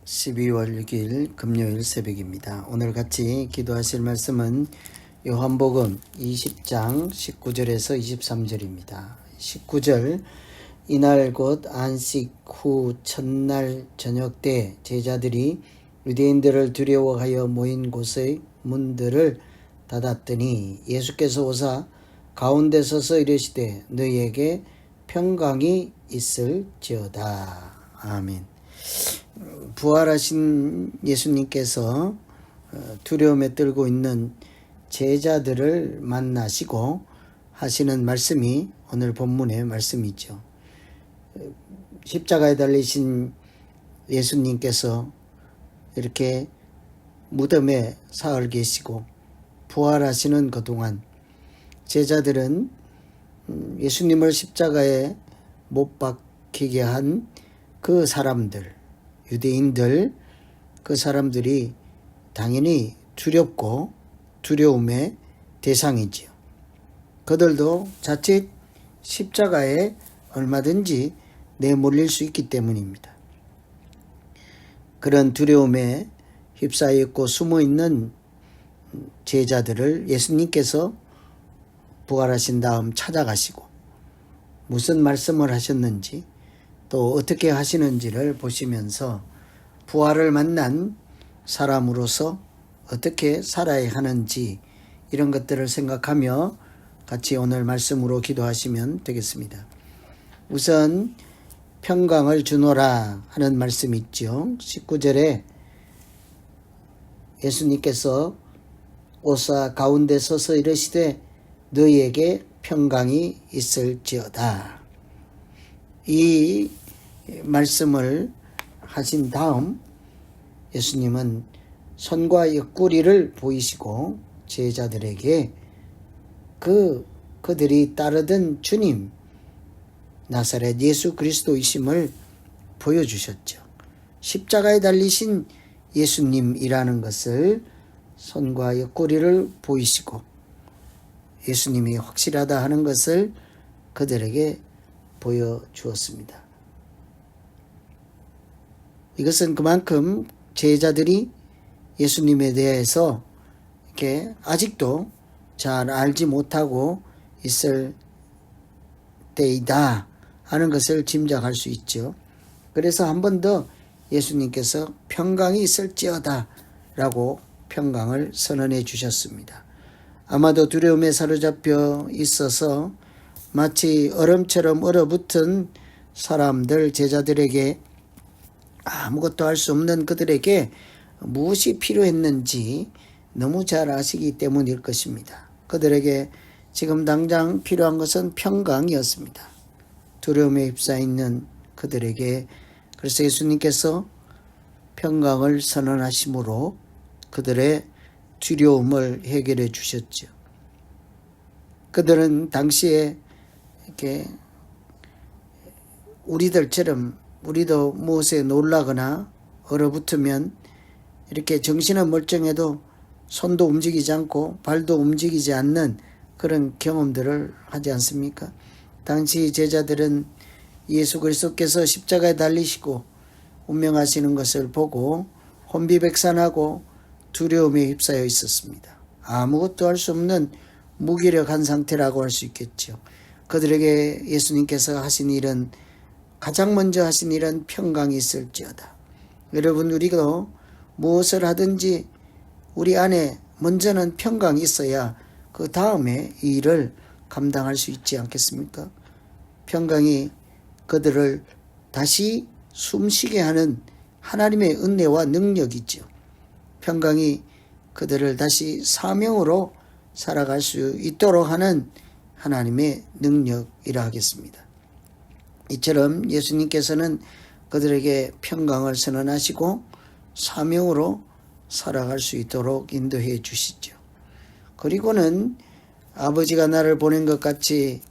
12월 6일 금요일 새벽입니다. 오늘 같이 기도하실 말씀은 요한복음 20장 19절에서 23절입니다. 19절 이날 곧 안식 후 첫날 저녁 때 제자들이 유대인들을 두려워하여 모인 곳의 문들을 닫았더니 예수께서 오사 가운데 서서 이르시되 너희에게 평강이 있을지어다. 아멘. 부활하신 예수님께서 두려움에 떨고 있는 제자들을 만나시고 하시는 말씀이 오늘 본문의 말씀이죠. 십자가에 달리신 예수님께서 이렇게 무덤에 사흘 계시고 부활하시는 그동안 제자들은 예수님을 십자가에 못 박히게 한 그 사람들, 유대인들, 그 사람들이 당연히 두렵고 두려움의 대상이지요. 그들도 자칫 십자가에 얼마든지 내몰릴 수 있기 때문입니다. 그런 두려움에 휩싸여 있고 숨어 있는 제자들을 예수님께서 부활하신 다음 찾아가시고 무슨 말씀을 하셨는지 또 어떻게 하시는지를 보시면서 부활을 만난 사람으로서 어떻게 살아야 하는지 이런 것들을 생각하며 같이 오늘 말씀으로 기도하시면 되겠습니다. 우선 평강을 주노라 하는 말씀이 있죠. 19절에 예수님께서 오사 가운데 서서 이르시되 너희에게 평강이 있을지어다. 이 말씀을 하신 다음 예수님은 손과 옆구리를 보이시고 제자들에게 그들이 따르던 주님 나사렛 예수 그리스도이심을 보여주셨죠. 십자가에 달리신 예수님이라는 것을 손과 옆구리를 보이시고 예수님이 확실하다 하는 것을 그들에게 보여주었습니다. 이것은 그만큼 제자들이 예수님에 대해서 이렇게 아직도 잘 알지 못하고 있을 때이다 하는 것을 짐작할 수 있죠. 그래서 한 번 더 예수님께서 평강이 있을지어다 라고 평강을 선언해 주셨습니다. 아마도 두려움에 사로잡혀 있어서 마치 얼음처럼 얼어붙은 사람들 제자들에게 아무것도 할 수 없는 그들에게 무엇이 필요했는지 너무 잘 아시기 때문일 것입니다. 그들에게 지금 당장 필요한 것은 평강이었습니다. 두려움에 휩싸여 있는 그들에게 그래서 예수님께서 평강을 선언하심으로 그들의 두려움을 해결해 주셨죠. 그들은 당시에 이렇게 우리들처럼 우리도 무엇에 놀라거나 얼어붙으면 이렇게 정신은 멀쩡해도 손도 움직이지 않고 발도 움직이지 않는 그런 경험들을 하지 않습니까? 당시 제자들은 예수 그리스도께서 십자가에 달리시고 운명하시는 것을 보고 혼비백산하고 두려움에 휩싸여 있었습니다. 아무것도 할 수 없는 무기력한 상태라고 할 수 있겠죠. 그들에게 예수님께서 하신 일은 가장 먼저 하신 일은 평강이 있을지어다. 여러분 우리도 무엇을 하든지 우리 안에 먼저는 평강이 있어야 그 다음에 이 일을 감당할 수 있지 않겠습니까? 평강이 그들을 다시 숨쉬게 하는 하나님의 은혜와 능력이죠. 평강이 그들을 다시 사명으로 살아갈 수 있도록 하는 하나님의 능력이라 하겠습니다. 이처럼 예수님께서는 그들에게 평강을 선언하시고 사명으로 살아갈 수 있도록 인도해 주시죠. 그리고는 아버지가 나를 보낸 것 같이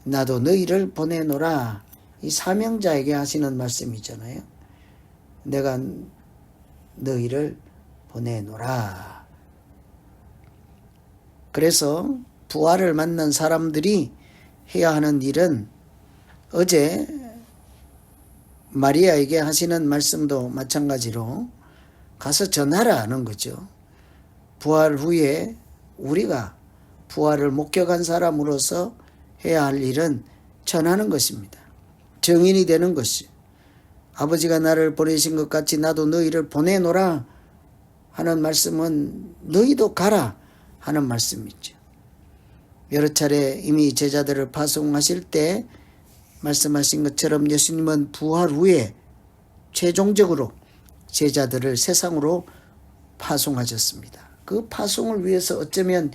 나도 너희를 보내노라. 이 사명자에게 하시는 말씀이잖아요. 내가 너희를 보내노라. 그래서 부활을 만난 사람들이 해야 하는 일은 어제 마리아에게 하시는 말씀도 마찬가지로 가서 전하라 하는 거죠. 부활 후에 우리가 부활을 목격한 사람으로서 해야 할 일은 전하는 것입니다. 증인이 되는 것이. 아버지가 나를 보내신 것 같이 나도 너희를 보내노라 하는 말씀은 너희도 가라 하는 말씀이죠. 여러 차례 이미 제자들을 파송하실 때 말씀하신 것처럼 예수님은 부활 후에 최종적으로 제자들을 세상으로 파송하셨습니다. 그 파송을 위해서 어쩌면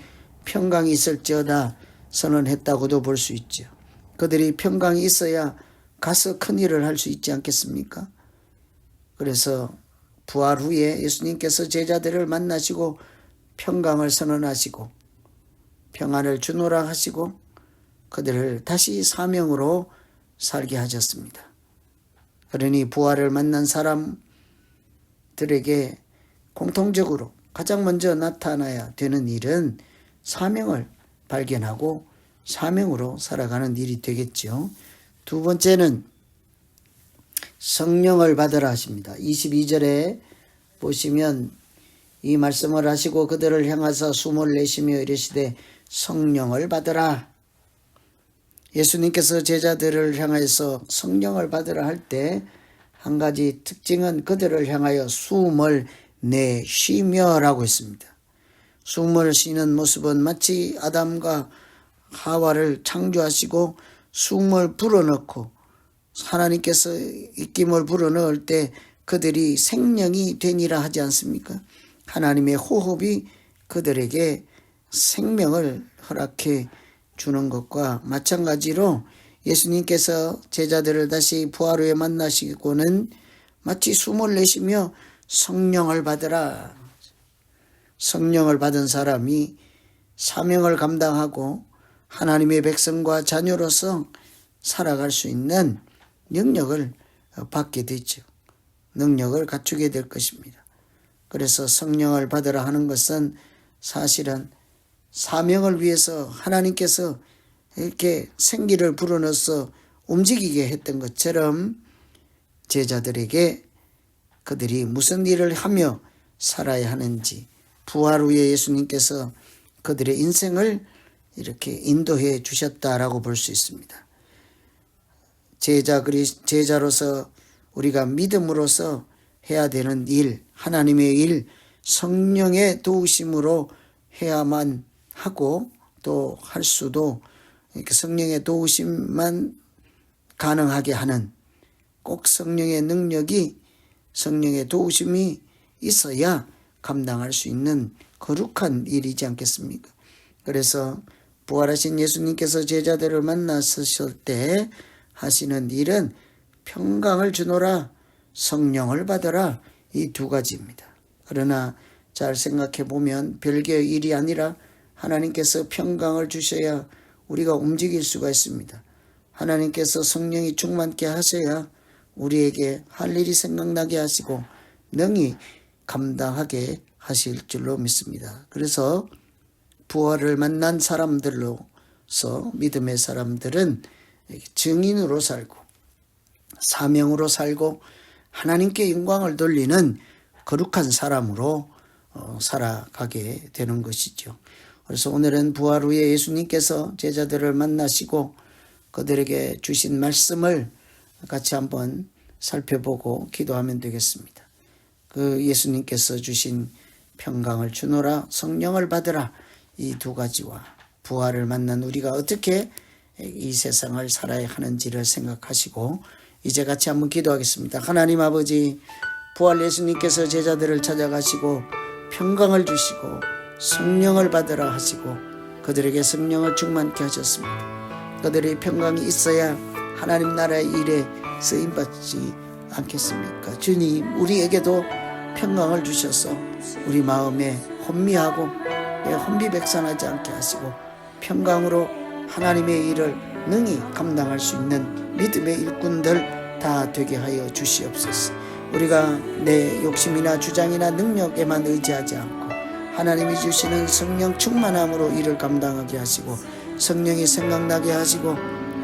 평강이 있을지어다 선언했다고도 볼 수 있죠. 그들이 평강이 있어야 가서 큰 일을 할 수 있지 않겠습니까? 그래서 부활 후에 예수님께서 제자들을 만나시고 평강을 선언하시고 평안을 주노라 하시고 그들을 다시 사명으로 살게 하셨습니다. 그러니 부활을 만난 사람들에게 공통적으로 가장 먼저 나타나야 되는 일은 사명을 발견하고 사명으로 살아가는 일이 되겠죠. 두 번째는 성령을 받으라 하십니다. 22절에 보시면 이 말씀을 하시고 그들을 향하사 숨을 내쉬며 이르시되 성령을 받으라. 예수님께서 제자들을 향해서 성령을 받으라 할 때 한 가지 특징은 그들을 향하여 숨을 내쉬며라고 했습니다. 숨을 쉬는 모습은 마치 아담과 하와를 창조하시고 숨을 불어넣고 하나님께서 입김을 불어넣을 때 그들이 생명이 되니라 하지 않습니까? 하나님의 호흡이 그들에게 생명을 허락해 주는 것과 마찬가지로 예수님께서 제자들을 다시 부활 후에 만나시고는 마치 숨을 내쉬며 성령을 받으라. 성령을 받은 사람이 사명을 감당하고 하나님의 백성과 자녀로서 살아갈 수 있는 능력을 받게 되죠. 능력을 갖추게 될 것입니다. 그래서 성령을 받으라 하는 것은 사실은 사명을 위해서 하나님께서 이렇게 생기를 불어넣어서 움직이게 했던 것처럼 제자들에게 그들이 무슨 일을 하며 살아야 하는지 부활 후에 예수님께서 그들의 인생을 이렇게 인도해 주셨다라고 볼 수 있습니다. 제자로서 우리가 믿음으로서 해야 되는 일, 하나님의 일, 성령의 도우심으로 해야만 하고 또 할 수도 이렇게 성령의 도우심만 가능하게 하는 꼭 성령의 능력이 성령의 도우심이 있어야 감당할 수 있는 거룩한 일이지 않겠습니까? 그래서 부활하신 예수님께서 제자들을 만났을 때 하시는 일은 평강을 주노라, 성령을 받으라, 이 두 가지입니다. 그러나 잘 생각해 보면 별개의 일이 아니라 하나님께서 평강을 주셔야 우리가 움직일 수가 있습니다. 하나님께서 성령이 충만케 하셔야 우리에게 할 일이 생각나게 하시고 능히 감당하게 하실 줄로 믿습니다. 그래서 부활을 만난 사람들로서 믿음의 사람들은 증인으로 살고 사명으로 살고 하나님께 영광을 돌리는 거룩한 사람으로 살아가게 되는 것이죠. 그래서 오늘은 부활 후에 예수님께서 제자들을 만나시고 그들에게 주신 말씀을 같이 한번 살펴보고 기도하면 되겠습니다. 그 예수님께서 주신 평강을 주노라, 성령을 받으라, 이 두 가지와 부활을 만난 우리가 어떻게 이 세상을 살아야 하는지를 생각하시고 이제 같이 한번 기도하겠습니다. 하나님 아버지, 부활 예수님께서 제자들을 찾아가시고 평강을 주시고 성령을 받으라 하시고 그들에게 성령을 충만케 하셨습니다. 그들의 평강이 있어야 하나님 나라의 일에 쓰임받지 않겠습니까? 주님, 우리에게도 평강을 주셔서 우리 마음에 혼미하고 혼비백산하지 않게 하시고 평강으로 하나님의 일을 능히 감당할 수 있는 믿음의 일꾼들 다 되게 하여 주시옵소서. 우리가 내 욕심이나 주장이나 능력에만 의지하지 않고 하나님이 주시는 성령 충만함으로 일을 감당하게 하시고 성령이 생각나게 하시고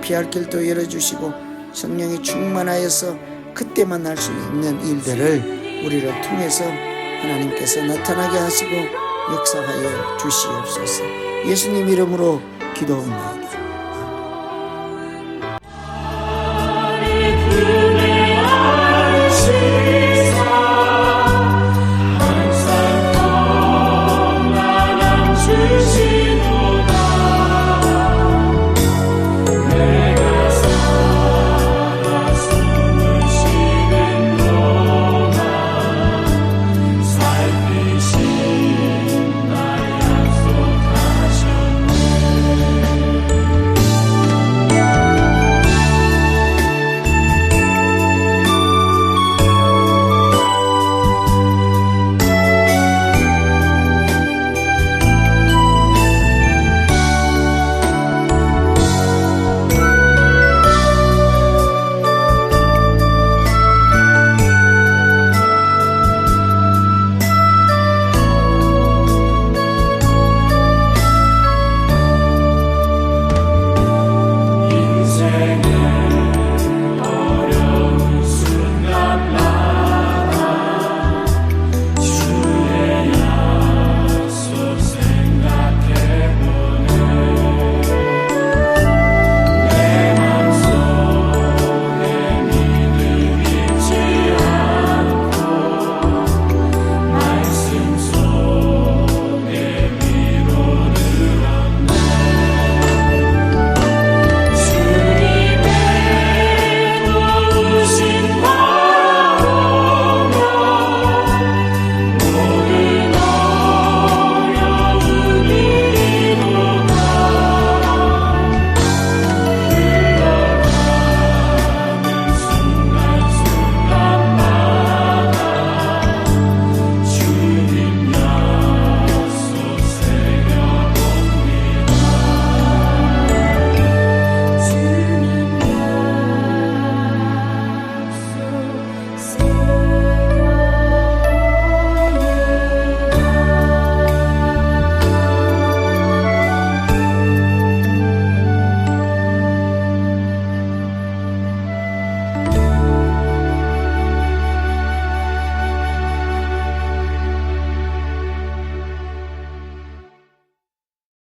피할 길도 열어주시고 성령이 충만하여서 그때만 할 수 있는 일들을 우리를 통해서 하나님께서 나타나게 하시고 역사하여 주시옵소서. 예수님 이름으로 기도합니다.